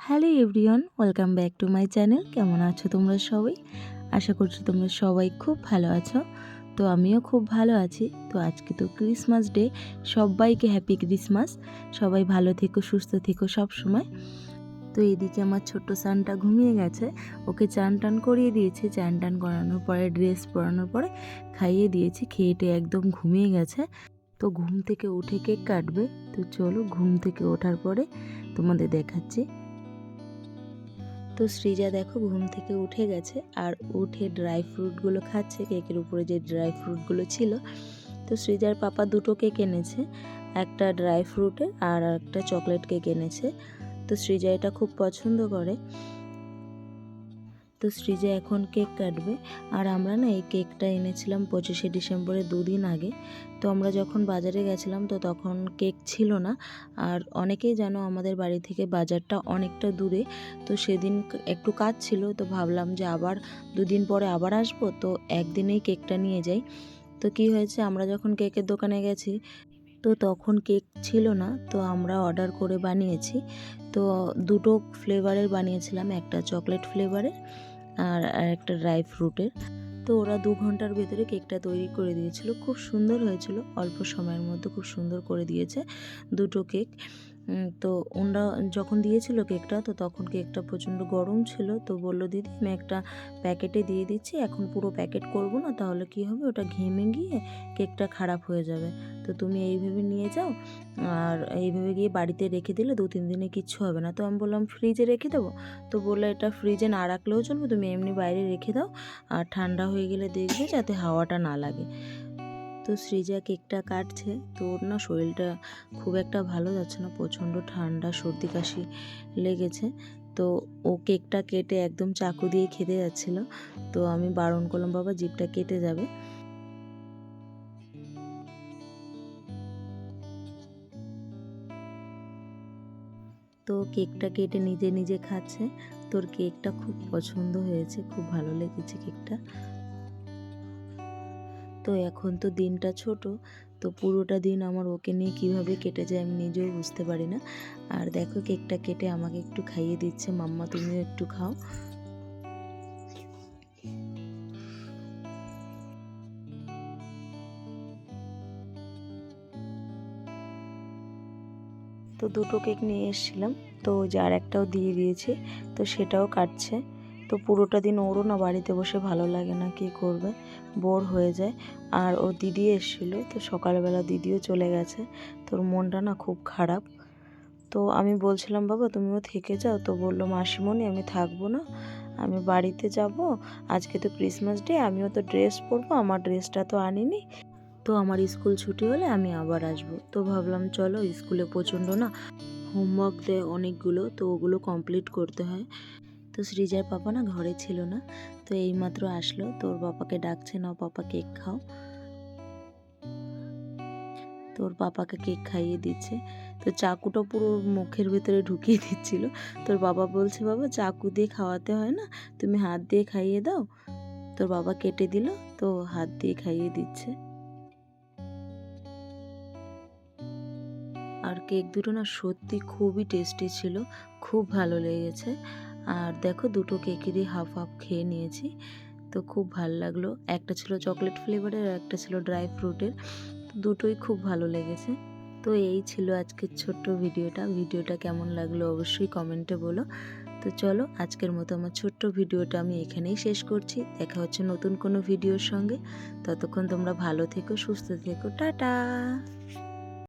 Hello everyone, welcome back to my channel. কেমন আছো তোমরা সবাই? আশা করছি তোমরা সবাই খুব ভালো আছো। তো আমিও খুব ভালো আছি। তো আজকে তো ক্রিসমাস ডে, সবাইকে হ্যাপি ক্রিসমাস। সবাই ভালো থেকো, সুস্থ থেকো সব সময়। তো এদিকে আমার ছোট্ট সানটা ঘুমিয়ে গেছে, ওকে চান টান করিয়ে দিয়েছি। চান টান করানোর পরে ড্রেস পরানোর পরে খাইয়ে দিয়েছি, খেয়েটে একদম ঘুমিয়ে গেছে। তো ঘুম থেকে উঠে কেক কাটবে। তো চলো ঘুম থেকে ওঠার পরে তোমাদের দেখাচ্ছি। তো সৃজা দেখো ঘুম থেকে উঠে গেছে আর উঠে ড্রাই ফ্রুটগুলো খাচ্ছে, কেকের উপরে যে ড্রাই ফ্রুটগুলো ছিল। তো সৃজার পাপা দুটো কেক এনেছে, একটা ড্রাই ফ্রুটের আর একটা চকলেট কেক এনেছে। তো সৃজা এটা খুব পছন্দ করে। তো সৃজা এখন কেক কাটবে। আর আমরা না এই কেকটা এনেছিলাম 25শে ডিসেম্বরের দুদিন আগে। তো আমরা যখন বাজারে গেছিলাম তো তখন কেক ছিল না। আর অনেকেই জানো আমাদের বাড়ি থেকে বাজারটা অনেকটা দূরে। তো সেদিন একটু কাজ ছিল, তো ভাবলাম যে আবার দুদিন পরে আবার আসবো, তো একদিনেই কেকটা নিয়ে যাই। তো কি হয়েছে, আমরা যখন কেকের দোকানে গেছি তো তখন কেক ছিল না। তো আমরা অর্ডার করে বানিয়েছি। তো দুটো ফ্লেভারের বানিয়েছিলাম, একটা চকলেট ফ্লেভারের আর একটা ড্রাই ফ্রুটের। তো ওরা 2 ঘন্টার ভেতরে কেকটা তৈরি করে দিয়েছিল, খুব সুন্দর হয়েছিল, অল্প সময়ের মধ্যে খুব সুন্দর করে দিয়েছে দুটো কেক। তো ওরা যখন দিয়েছিল কেকটা, তো তখন কেকটা প্রচণ্ড গরম ছিল। তো বললো দিদি আমি একটা প্যাকেটে দিয়ে দিচ্ছি, এখন পুরো প্যাকেট করব না, তাহলে কি হবে ওটা ঘেমে গিয়ে কেকটা খারাপ হয়ে যাবে। তো তুমি এইভাবে নিয়ে যাও, আর এইভাবে গিয়ে বাড়িতে রেখে দিলে 2-3 দিনে কিচ্ছু হবে না। তো আমি বললাম ফ্রিজে রেখে দেবো। তো বললো এটা ফ্রিজে না রাখলেও চলবে, তুমি এমনি বাইরে রেখে দাও, আর ঠান্ডা হয়ে গেলে দেখবে যাতে হাওয়াটা না লাগে। তো সৃজা কেকটা কাটছে। তো ওর না শরীরটা খুব একটা ভালো যাচ্ছে না, প্রচণ্ড ঠান্ডা, সর্দি কাশি লেগেছে। তো ও কেকটা কেটে একদম চাকু দিয়ে খেতে যাচ্ছিল। তো আমি বারণ করলাম, বাবা জিভটা কেটে যাবে। তো কেকটা কেটে নিজে নিজে খাচ্ছে। তোর কেকটা খুব পছন্দ হয়েছে, খুব ভালো লেগেছে কেকটা। তো এখন তো দিনটা ছোট, তো পুরোটা দিন আমার ওকে নিয়ে কীভাবে কেটে যায় আমি নিজেও বুঝতে পারি না। আর দেখো কেকটা কেটে আমাকে একটু খাইয়ে দিচ্ছে, মাম্মা তুমিও একটু খাও। তো দুটো কেক নিয়ে এসেছিলাম, তো যার একটাও দিয়ে দিয়েছি, তো সেটাও কাটছে। তো পুরোটা দিন ওরও না বাড়িতে বসে ভালো লাগে না, কী করবে, বোর হয়ে যায়। আর ও দিদি এসেছিলো, তো সকালবেলা দিদিও চলে গেছে, তোর মনটা না খুব খারাপ। তো আমি বলছিলাম বাবা তুমিও থেকে যাও, তো বললো মাসিমণি আমি থাকবো না, আমি বাড়িতে যাব, আজকে তো ক্রিসমাস ডে, আমিও তো ড্রেস পরবো, আমার ড্রেসটা তো আনিনি, তো আমার স্কুল ছুটি হলে আমি আবার আসবো। তো ভাবলাম চলো, স্কুলে প্রচণ্ড না হোমওয়ার্ক দেয় অনেকগুলো, তো ওগুলো কমপ্লিট করতে হয়। তো সৃজার পাপা না ঘরে ছিল না, তো এইমাত্র আসলো, তোর পাপাকে ডাকছে, নাও পাপা কেক খাও। তোর পাপাকে কেক খাইয়ে দিচ্ছে। তো চাকুটা পুরো মুখের ভেতরে ঢুকিয়ে দিচ্ছিল। তোর বাবা বলছে বাবা চাকু দিয়ে খাওয়াতে হয় না, তুমি হাত দিয়ে খাইয়ে দাও। তোর বাবা কেটে দিল, তো হাত দিয়ে খাইয়ে দিচ্ছে। আর কেক দুটো না সত্যি খুবই টেস্টি ছিল, খুব ভালো লেগেছে। আর দেখো দুটো কেকেরই হাফ হাফ খেয়ে নিয়েছি, তো খুব ভালো লাগলো। একটা ছিল চকলেট ফ্লেভারের আর একটা ছিল ড্রাই ফ্রুটের, তো দুটোই খুব ভালো লেগেছে। তো এই ছিল আজকের ছোট্ট ভিডিওটা কেমন লাগলো অবশ্যই কমেন্টে বলো। তো চলো আজকের মতো আমার ছোট্ট ভিডিওটা আমি এখানেই শেষ করছি, দেখা হচ্ছে নতুন কোনো ভিডিওর সঙ্গে। ততক্ষণ তোমরা ভালো থেকো, সুস্থ থেকো, টাটা।